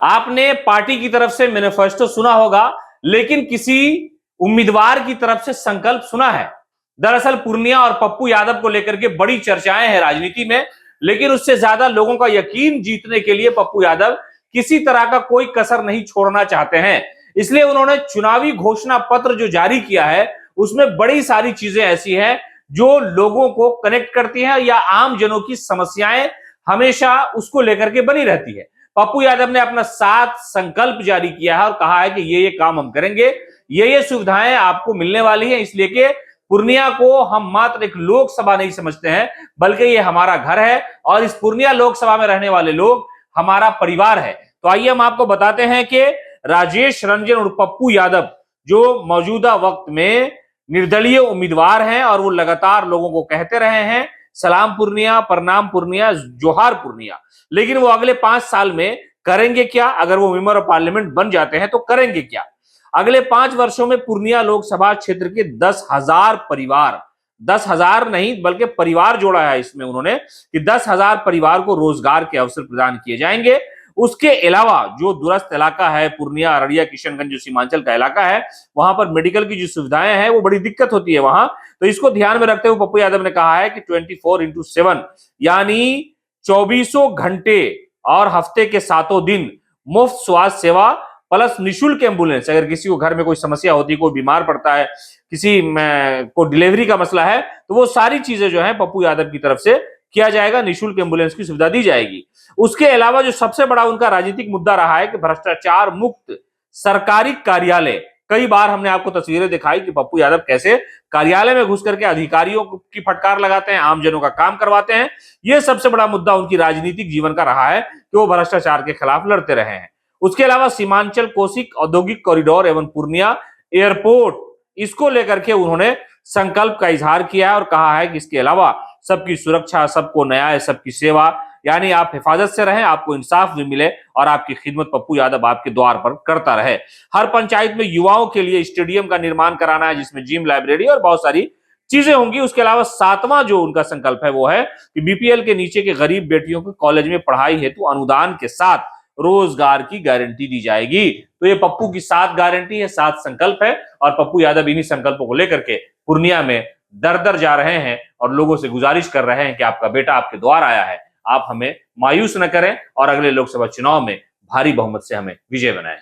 आपने पार्टी की तरफ से मैनिफेस्टो सुना होगा, लेकिन किसी उम्मीदवार की तरफ से संकल्प सुना है? दरअसल पूर्णिया और पप्पू यादव को लेकर के बड़ी चर्चाएं हैं राजनीति में, लेकिन उससे ज्यादा लोगों का यकीन जीतने के लिए पप्पू यादव किसी तरह का कोई कसर नहीं छोड़ना चाहते हैं। इसलिए उन्होंने चुनावी घोषणा पत्र जो जारी किया है, उसमें बड़ी सारी चीजें ऐसी हैं जो लोगों को कनेक्ट करती हैं या आम जनों की समस्याएं हमेशा उसको लेकर के बनी रहती है। पप्पू यादव ने अपना 7 संकल्प जारी किया है और कहा है कि ये काम हम करेंगे, ये सुविधाएं आपको मिलने वाली हैं, इसलिए कि पूर्णिया को हम मात्र एक लोकसभा नहीं समझते हैं, बल्कि ये हमारा घर है और इस पूर्णिया लोकसभा में रहने वाले लोग हमारा परिवार है। तो आइए हम आपको बताते हैं कि राजेश रंजन और पप्पू यादव जो मौजूदा वक्त में निर्दलीय उम्मीदवार हैं और वो लगातार लोगों को कहते रहे हैं सलाम पूर्णिया, प्रणाम पूर्णिया, जोहार पूर्णिया, लेकिन वो अगले 5 साल में करेंगे क्या? अगर वो मेंबर ऑफ पार्लियामेंट बन जाते हैं तो करेंगे क्या? अगले 5 वर्षों में पूर्णिया लोकसभा क्षेत्र के 10,000 परिवार, 10,000 नहीं बल्कि परिवार जोड़ा है इसमें उन्होंने कि 10,000 परिवार को रोजगार के अवसर प्रदान किए जाएंगे। उसके अलावा जो दूरस्थ इलाका है पूर्णिया, अररिया, किशनगंज, जो सीमांचल का इलाका है, वहां पर मेडिकल की जो सुविधाएं हैं वो बड़ी दिक्कत होती है वहां। तो इसको ध्यान में रखते हुए पप्पू यादव ने कहा है कि 24x7 यानी 24 घंटे और हफ्ते के 7 दिन मुफ्त स्वास्थ्य सेवा प्लस निःशुल्क एम्बुलेंस। अगर किसी को घर में कोई समस्या होती है, कोई बीमार पड़ता है, किसी को डिलीवरी का मसला है, तो वो सारी चीजें जो है पप्पू यादव की तरफ से किया जाएगा, निःशुल्क एम्बुलेंस की सुविधा दी जाएगी। उसके अलावा जो सबसे बड़ा उनका राजनीतिक मुद्दा रहा है कि भ्रष्टाचार मुक्त सरकारी कार्यालय। कई बार हमने आपको तस्वीरें दिखाई कि पप्पू यादव कैसे कार्यालय में घुस करके अधिकारियों की फटकार लगाते हैं, आम जनों का काम करवाते हैं। यह सबसे बड़ा मुद्दा उनकी राजनीतिक जीवन का रहा है कि वो भ्रष्टाचार के खिलाफ लड़ते रहे हैं। उसके अलावा सीमांचल कोसिक औद्योगिक कॉरिडोर एवं पूर्णिया एयरपोर्ट, इसको लेकर के उन्होंने संकल्प का इजहार किया है और कहा है कि इसके अलावा सबकी सुरक्षा, सबको न्याय, सबकी सेवा, यानी आप हिफाजत से रहें, आपको इंसाफ भी मिले और आपकी खिदमत पप्पू यादव आपके द्वार पर करता रहे। हर पंचायत में युवाओं के लिए स्टेडियम का निर्माण कराना है, जिसमें जिम, लाइब्रेरी और बहुत सारी चीजें होंगी। उसके अलावा 7वां जो उनका संकल्प है वो है कि बीपीएल के नीचे के गरीब बेटियों को कॉलेज में पढ़ाई हेतु अनुदान के साथ रोजगार की गारंटी दी जाएगी। तो ये पप्पू की 7 गारंटी है, 7 संकल्प है और पप्पू यादव इन्हीं संकल्पों को लेकर के पूर्णिया में दर दर जा रहे हैं और लोगों से गुजारिश कर रहे हैं कि आपका बेटा आपके द्वार आया है, आप हमें मायूस न करें और अगले लोकसभा चुनाव में भारी बहुमत से हमें विजय बनाएं।